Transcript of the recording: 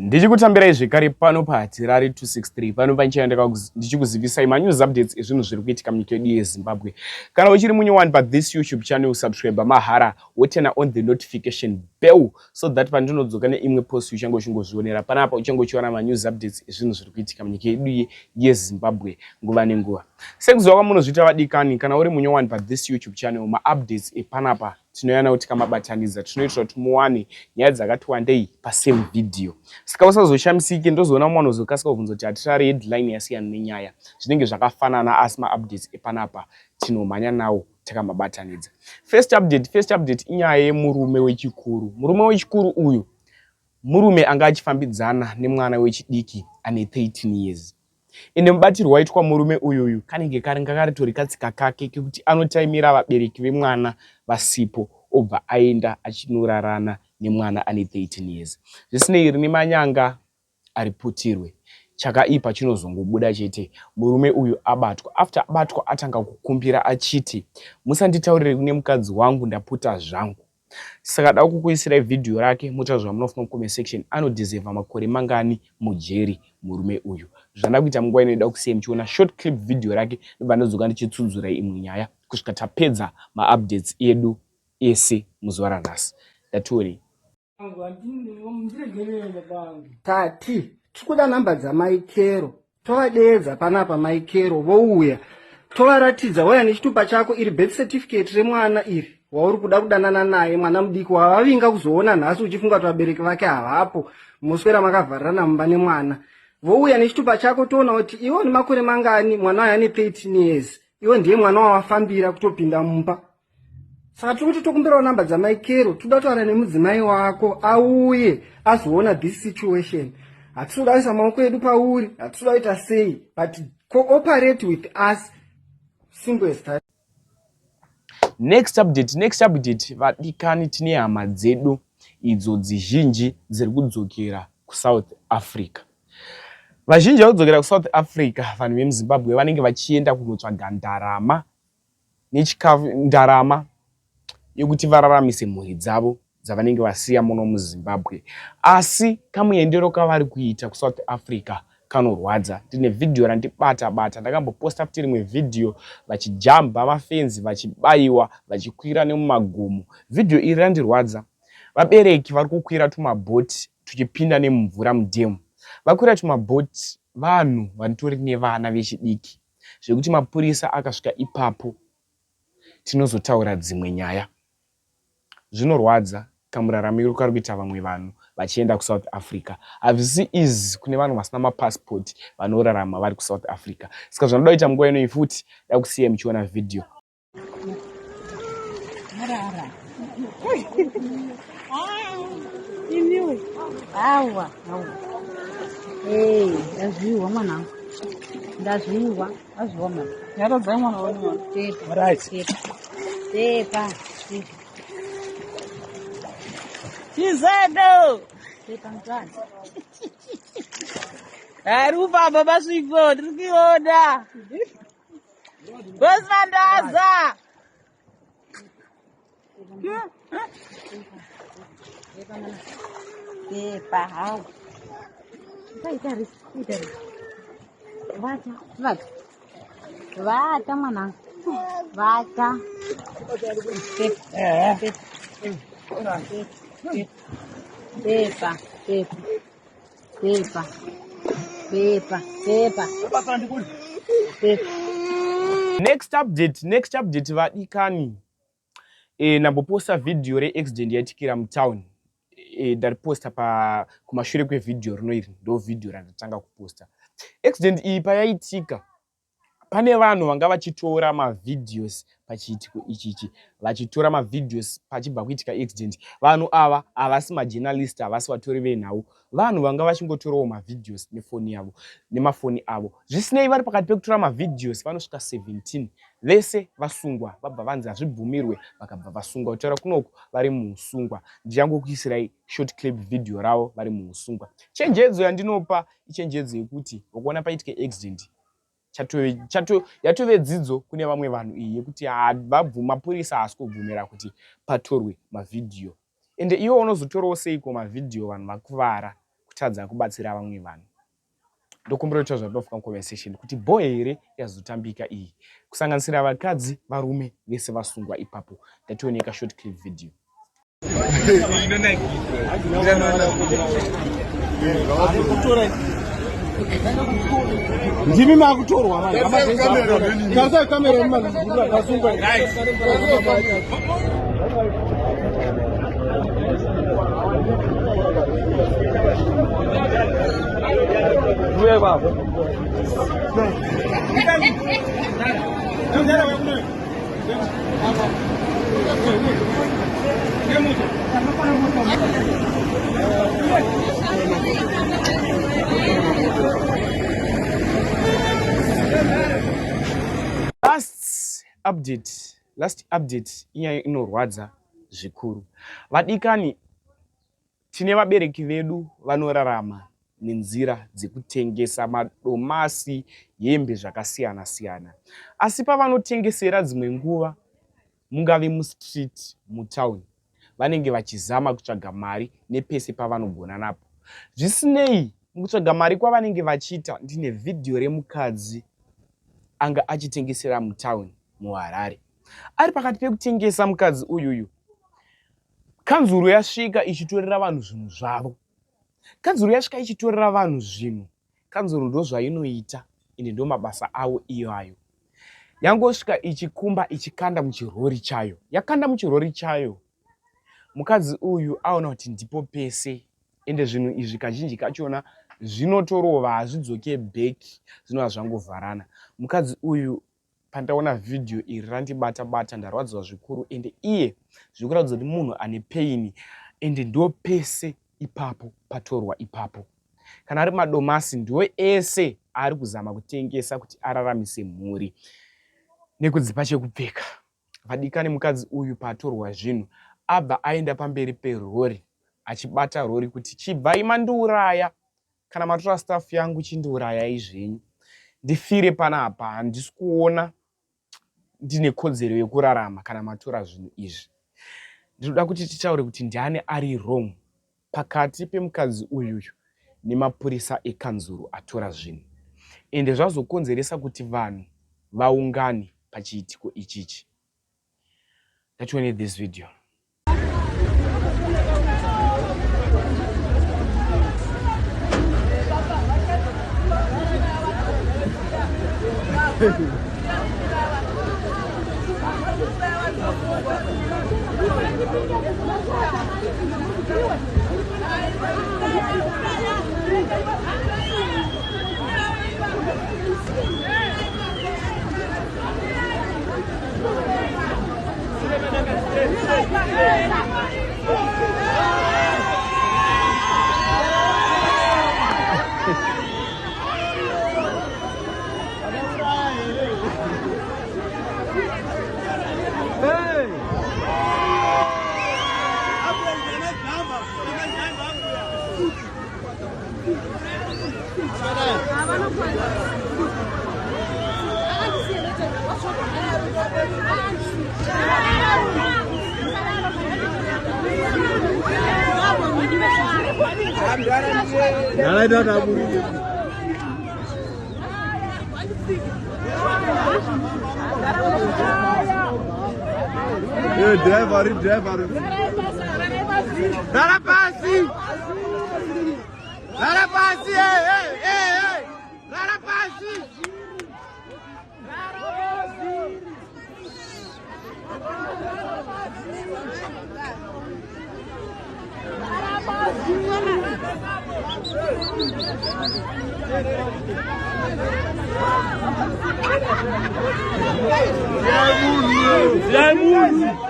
Ndichikutambirai zvekare pano paHatirari 263 pano panchaenda ndichikuzivisai news updates ezvinhu zviri kuitika munyika yedu yeZimbabwe. Kana uchiri munyowani pa this YouTube channel, subscribe mahara woturn on the notification bell so that pandinodzoka neimwe post uchange uchingozvionera panapa uchange uchiona news updates ezvinhu zviri kuitika munyika yedu yeZimbabwe nguva nenguva. Sekuziva kwamunozviita vadikani, kana uri munyowani pa this YouTube channel, ma-updates epanapa tinoyana kuti kamabatanidza tinoitira kuti muwane nyaya dzakati wandei pasame video. Saka usazoshamisike ndozoona mwana uzokasika kubvunza kuti Hatirari headline yasiyana nenyaya. Zvinenge zvakafanana asi ma-updates epanapa tinomhanya nawo takamabatanidza. First update inyaya yemurume wechikuru. Murume wechikuru uyu murume anga achifambidzana nemwana wechidiki ane 13 years. Ine mubatirwa waitwa murume uyuyu kanenge karinga karitori katsika kake kekuti anotaimira vabereki vemwana vasipo obva aenda achinorarana nemwana ane 13 years. Zvisinei rine manyanga ariputirwe, chakaipa chinozongobuda chete. Murume uyu abatwa. After abatwa atanga kukumbira achiti, musanditaurire kune mukadzi wangu, ndaputa zvangu. Saka da kukuisirai video rake mutazva munofuna mukome section. Anodeserva makore mangani mujeri murume uyu. Zvanda kuita munguva inoda kusiya muchiona short clip video rake ndobva ndadzoka ndichitsunzurai imwe nyaya kusvika tapedza ma-updates edu ese muzuva ranhasi. Ndationi. Tati, tikuda namba dzamaikero. Tovadeedza panapa maikero vouya. Tovaratidza waya nechitupa chako iri birth certificate remwana iri. Wauri kuda kudanana naye mwana mudiki wavavinga kuzoona nhasi uchifunga kuti vabereki vake havapo. Muswera makavharirana mumba nemwana. Vouya nechitupa chako toona kuti iwo ni makore mangani, mwana waye ane 13 years. Iwo ndiye mwana wawafambira kutopinda mumba. Saka tiri kuti tokumbirawo namba dzamaikero, toda kutaura nemudzimai wako auye azoona this situation. Hatitoda kuisa maoko edu pauri, hatitoda kuita sei, but cooperate with us. Simple as that. Next update vadikani tine hama dzedu idzo dzizhinji dziri kudzokera kuSouth Africa. Vazhinji vakudzokera kuSouth Africa, vanhu vemuZimbabwe vanenge vachienda kunotsvaga ndarama yekuti vararamise mhuri dzavo dzavanenge vasiya muno muZimbabwe. Asi kamuendero kavari kuita kuSouth Africa kanorwadza. Tine video randibata ndakamboposta futi rimwe video vachijamba mafenzi, vachibayiwa, vachikwira nemumagomo. Video iri randirwadza. Vabereki vari kukwira tumabhoti tuchipinda nemumvura mudhemu. Vakwira tumabhoti vanhu vanitori nevana vechidiki, zvekuti mapurisa akasvika ipapo tinozotaura dzimwe nyaya. Zvinorwadza kamuraramiro kari kuita vamwe vanhu vachienda kuSouth Africa. Hazvisi easy kune vanhu vasina mapasipoti vanorarama vari kuSouth Africa. Saka zvanoda kuita munguva inoyi futi da kusiya muchiona video. Ndazviwa mwana. Ndazviwa mwana. Yaradza mwana wangu. Right. Tepa. Chizedo. Tepa mtwana. Arupa baba swigo, ndikuona. Bosmandaza. Tepa hao. Vata mwana. Vata. Next update vadikani. Namboposta video re-accident yatikira mutown. Ndariposta kumashure kwevideo rinoiri ndo video randatanga kuposta. Accident iyi payaitika, pane vanhu vanga vachitora mavideos pachiitiko ichichi, vachitora mavideos pachibva kuitika accident. Vanhu ava havasi majournalist, havasi vatori venhau. Vanhu vanga vachingotorawo mavideos nemafoni avo. Zvisinei vari pakati pekutora mavideos vanosvika 17. Vese vasungwa, vabva vanzi hazvibvumirwe, vakabva vasungwa. Kutaura kunoku vari muusungwa. Ndichangokuisirai short clip video ravo vari muusungwa. Chenjedzo yandinopa ichenjedzo yekuti ukuona paitike accident yatove dzidzo kune vamwe vanhu iyi yekuti mapurisa haasi kubvumira kuti patorwe mavideo. Ende iwo unozotorawo seiko mavideo vanhu vakuvara kutadza kubatsira vamwe vanhu. Ndokumbura kuti zvatofuka conversation kuti bho here yazotambika iyi kusanganisira vakadzi varume vese vasungwa ipapo. Ndationeka short clip video. Ndimi makutorwa manje kamera kamera manje kasunga Uye baba Last update inyaya inorwadza zvikuru. Vadikani, tine vabereki vedu vanorarama nenzira dzekutengesa madomasi, hembe zvakasiyana siyana. Asi pavanotengesera dzimwe nguva, mungave mustreet, mutown, vanenge vachizama kutsvaga mari nepese pavanogona napo. Zvisinei, mukutsvaga mari kwavanenge vachiita, ndine video remukadzi anga achitengesera mutown muHarare. Ari pakati pekutengesa mukadzi uyuyu, kanzuru yasvika ichitorera vanhu zvinhu zvavo. Kanzuru yasvika ichitorera vanhu zvinhu. Kanzuru ndo zvainoita, ende ndo mabasa avo iwayo. Yangosvika ichikumba ichikanda muchirori chayo. Yakanda muchirori chayo. Mukadzi uyu aona kuti ndipo pese, ende zvinhu izvi kazhinji kachona zvinotorova, hazvidzoke back, zvinova zvangovharana. Mukadzi uyu pandaona video iri randibata ndarwadzwa zvikuru, ende iye zvikuratidza kuti munhu ane pain, ende ndo pese ipapo patorwa ipapo. Kana ari madomasi ndo ese ari kuzama kutengesa kuti araramise mhuri nekudzipa chekupfeka. Vadikani, mukadzi uyu patorwa zvinhu abva aenda pamberi perori achibata rori kuti chibvai mandiuraya, kana matora staff yangu chindiurayai zvenyu. Ndifire panapa, handisi kuona ndine kodzero yekurarama kana matora zvinhu izvi. Ndinoda kuti titaure kuti ndiani ari wrong pakati pemukadzi uyu nemapurisa ekanzuru atora zvinhu. Ende zvazokonzeresa kuti vanhu vaungane pachiitiko ichichi. Ndatione this video. Jamur.